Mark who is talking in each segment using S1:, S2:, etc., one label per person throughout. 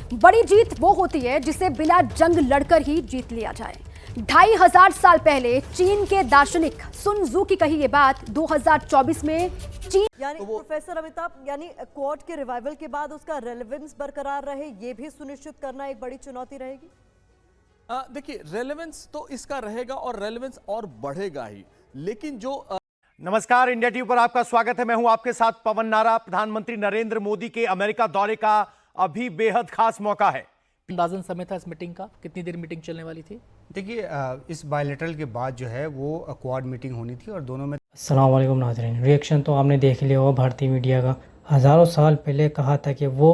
S1: बड़ी जीत वो होती है जिसे बिना जंग लड़कर ही जीत लिया जाए। 2500 साल पहले चीन के दार्शनिक सुन त्सू की कही ये बात 2024 में चीन
S2: यानी प्रोफेसर अमिताभ, यानी क्वाड के रिवाइवल के बाद उसका रेलेवेंस बरकरार रहे, ये भी सुनिश्चित करना एक बड़ी चुनौती रहेगी।
S3: देखिए, रेलेवेंस तो इसका रहेगा और रेलेवेंस और बढ़ेगा ही, लेकिन जो
S4: नमस्कार, इंडिया टीवी पर आपका स्वागत है। मैं हूं आपके साथ पवन नारा। प्रधानमंत्री नरेंद्र मोदी के अमेरिका दौरे का अभी बेहद खास मौका है।
S5: अंदाजन समय था इस मीटिंग का, कितनी देर मीटिंग चलने वाली थी?
S6: देखिए, इस बायलैटरल के बाद जो है वो क्वाड मीटिंग होनी थी और दोनों में।
S7: अस्सलाम वालेकुम नाज़रीन, रिएक्शन तो आपने देख लिया होगा भारतीय मीडिया का। हज़ारों साल पहले कहा था कि वो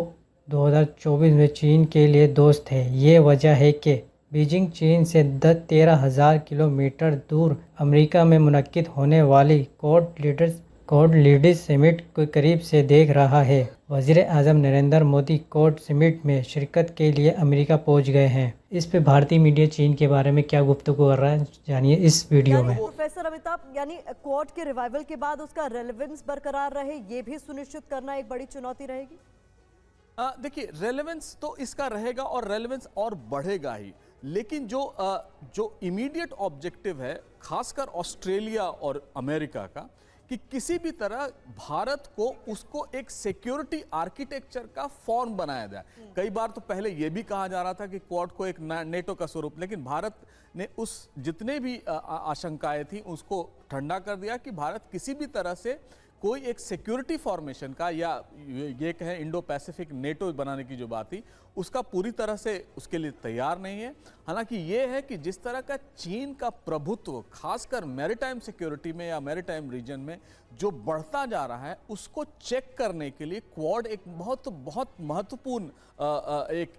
S7: 2024 में चीन के लिए दोस्त है। ये वजह है कि बीजिंग चीन से 13,000 किलोमीटर दूर अमेरिका में मुनक्किद होने वाली क्वाड लीडर्स समिट को करीब से देख रहा है। वज़ीर आज़म नरेंद्र मोदी क्वाड समिट में शिरकत के लिए अमेरिका पहुंच गए हैं। इस पे भारतीय मीडिया चीन के बारे में क्या गुफ्तगू कर रहा है, जानिए इस वीडियो में।
S2: प्रोफेसर अमिताभ, यानी क्वाड के रिवाइवल के बाद उसका रेलेवेंस बरकरार रहे, ये भी सुनिश्चित करना एक बड़ी चुनौती रहेगी।
S3: देखिए, रेलेवेंस तो इसका रहेगा और रेलेवेंस और बढ़ेगा ही, लेकिन जो इमीडिएट ऑब्जेक्टिव है खासकर ऑस्ट्रेलिया और अमेरिका का, कि किसी भी तरह भारत को उसको एक सिक्योरिटी आर्किटेक्चर का फॉर्म बनाया जाए। कई बार तो पहले यह भी कहा जा रहा था कि क्वाड को एक नेटो का स्वरूप, लेकिन भारत ने उस जितने भी आशंकाएं थी उसको ठंडा कर दिया कि भारत किसी भी तरह से कोई एक सिक्योरिटी फॉर्मेशन का, या ये कहें इंडो पैसिफिक नेटो बनाने की जो बात थी, उसका पूरी तरह से उसके लिए तैयार नहीं है। हालांकि ये है कि जिस तरह का चीन का प्रभुत्व खासकर मैरीटाइम सिक्योरिटी में या मैरीटाइम रीजन में जो बढ़ता जा रहा है, उसको चेक करने के लिए क्वाड एक बहुत महत्वपूर्ण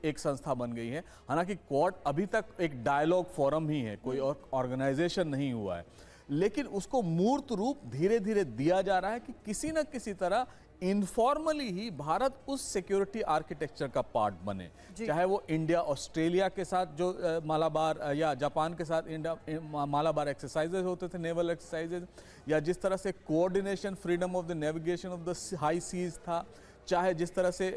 S3: एक संस्था बन गई है। हालांकि क्वाड अभी तक एक डायलॉग फोरम ही है, कोई और ऑर्गेनाइजेशन नहीं हुआ है, लेकिन उसको मूर्त रूप धीरे धीरे दिया जा रहा है कि किसी न किसी तरह इनफॉर्मली ही भारत उस सिक्योरिटी आर्किटेक्चर का पार्ट बने। चाहे वो इंडिया ऑस्ट्रेलिया के साथ जो मालाबार या जापान के साथ इंडिया मालाबार एक्सरसाइजेज होते थे, नेवल एक्सरसाइजेज, या जिस तरह से coordination freedom of the navigation of the high seas था, चाहे जिस तरह से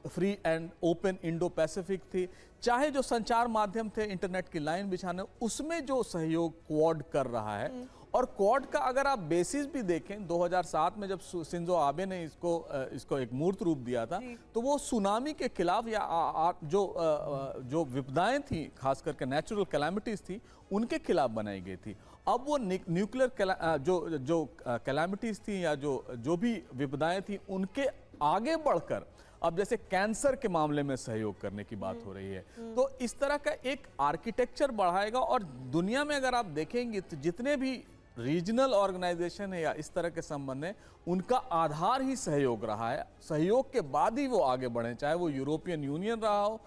S3: free and open Indo Pacific थी, चाहे जो संचार माध्यम थे, इंटरनेट की लाइन बिछाने, उसमें जो सहयोग क्वाड कर रहा है। और क्वाड का अगर आप बेसिस भी देखें, 2007 में जब शिंजो आबे ने इसको एक मूर्त रूप दिया था, तो वो सुनामी के खिलाफ या जो विपदाएं थी, खास करके नेचुरल कैलामिटीज थी, उनके खिलाफ बनाई गई थी। अब वो न्यूक्लियर जो कैलामिटीज थी या जो भी विपदाएं थी, उनके आगे बढ़कर अब जैसे कैंसर के मामले में सहयोग करने की बात हो रही है। तो इस तरह का एक आर्किटेक्चर बढ़ाएगा। और दुनिया में अगर आप देखेंगे तो जितने भी रीजनल ऑर्गेनाइजेशन है या इस तरह के संबंध है, उनका आधार ही सहयोग रहा है। सहयोग के बाद ही वो आगे बढ़े, चाहे वो यूरोपियन यूनियन रहा हो।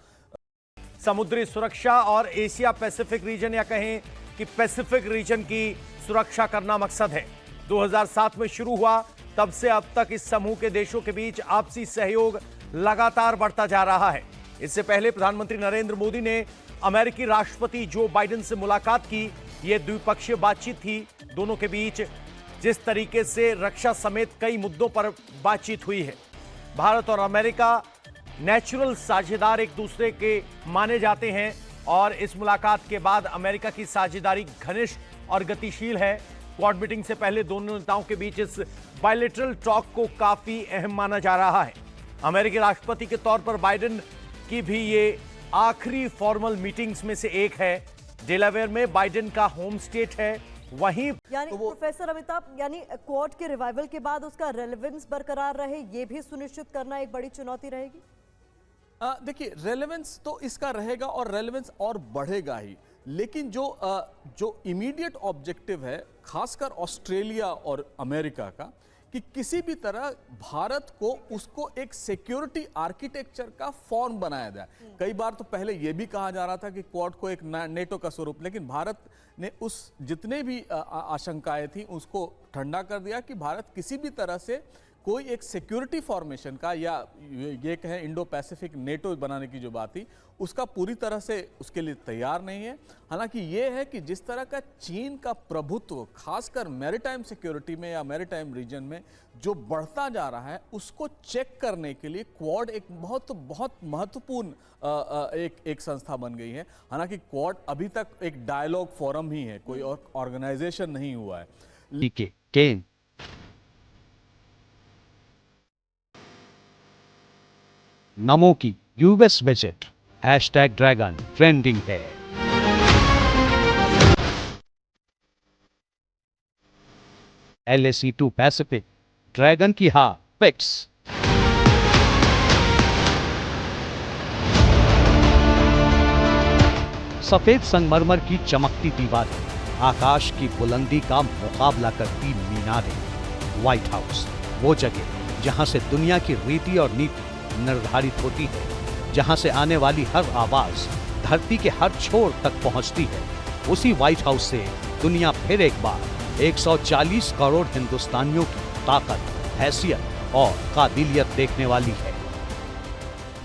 S4: समुद्री सुरक्षा और एशिया पैसिफिक रीजन, या कहें कि पैसिफिक रीजन की सुरक्षा करना मकसद है। 2007 में शुरू हुआ, तब से अब तक इस समूह के देशों के बीच आपसी सहयोग लगातार बढ़ता जा रहा है। इससे पहले प्रधानमंत्री नरेंद्र मोदी ने अमेरिकी राष्ट्रपति जो बाइडेन से मुलाकात की। यह द्विपक्षीय बातचीत थी दोनों के बीच। जिस तरीके से रक्षा समेत कई मुद्दों पर बातचीत हुई है, भारत और अमेरिका नेचुरल साझेदार एक दूसरे के माने जाते हैं, और इस मुलाकात के बाद अमेरिका की साझेदारी घनिष्ठ और गतिशील है। क्वाड मीटिंग से पहले दोनों नेताओं के बीच इस बायलैटरल टॉक को काफी अहम माना जा रहा है। अमेरिकी राष्ट्रपति के तौर पर बाइडेन की भी ये आखिरी फॉर्मल मीटिंग्स में से एक है। डेलावेयर में बाइडेन का होम स्टेट है। वहीं
S2: यानी प्रोफेसर अमिताभ, यानी क्वाड के रिवाइवल के बाद उसका रेलेवेंस बरकरार रहे, ये भी सुनिश्चित करना एक बड़ी चुनौती रहेगी।
S3: देखिए, रेलेवेंस तो इसका रहेगा और रेलेवेंस और बढ़ेगा ही, लेकिन जो इमीडिएट ऑब्जेक्टिव है खासकर ऑस्ट्रेलिया और अमेरिका का, कि किसी भी तरह भारत को उसको एक सिक्योरिटी आर्किटेक्चर का फॉर्म बनाया जाए। कई बार तो पहले यह भी कहा जा रहा था कि क्वाड को एक नेटो का स्वरूप, लेकिन भारत ने उस जितने भी आशंकाएं थी उसको ठंडा कर दिया कि भारत किसी भी तरह से कोई एक सिक्योरिटी फॉर्मेशन का या ये कहें इंडो पैसिफिक नेटो बनाने की जो बात थी उसका पूरी तरह से उसके लिए तैयार नहीं है। हालांकि ये है कि जिस तरह का चीन का प्रभुत्व खासकर मैरीटाइम सिक्योरिटी में या मैरीटाइम रीजन में जो बढ़ता जा रहा है उसको चेक करने के लिए क्वाड एक बहुत महत्वपूर्ण एक संस्था बन गई है। हालांकि क्वाड अभी तक एक डायलॉग फोरम ही है, कोई और ऑर्गेनाइजेशन नहीं हुआ है।
S8: नमो की यूएस विजिट #ड्रैगन ट्रेंडिंग है। LSE2 पैसिफिक ड्रैगन की पिक्स। सफेद संगमरमर की चमकती दीवारें, आकाश की बुलंदी का मुकाबला करती मीनारें। व्हाइट हाउस वो जगह जहां से दुनिया की रीति और नीति निर्धारित होती है, जहां से आने वाली हर आवाज धरती के हर छोर तक पहुंचती है। उसी व्हाइट हाउस से दुनिया फिर एक बार 140 करोड़ हिंदुस्तानियों की ताकत, हैसियत और काबिलियत देखने वाली है।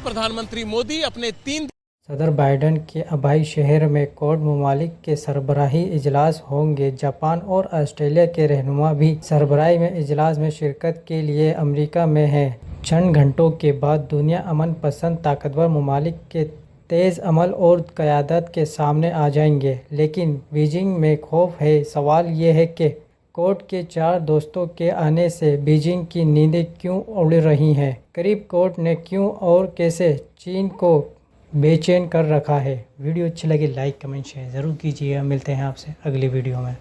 S9: प्रधानमंत्री मोदी अपने 3
S7: सदर बाइडेन के आबाई शहर में क्वाड ममालिक के सरबराही इजलास होंगे। जापान और ऑस्ट्रेलिया के रहनुमा भी सरबराही में इजलास में शिरकत के लिए अमेरिका में हैं। चंद घंटों के बाद दुनिया अमन पसंद ताकतवर ममालिक के तेज़ अमल और क़यादत के सामने आ जाएंगे। लेकिन बीजिंग में खौफ है। सवाल ये है कि क्वाड के 4 दोस्तों के आने से बीजिंग की नींदें क्यों उड़ रही हैं? करीब क्वाड ने क्यों और कैसे चीन को बेचैन कर रखा है? वीडियो अच्छी लगी लाइक कमेंट शेयर ज़रूर कीजिएगा। मिलते हैं आपसे अगली वीडियो में।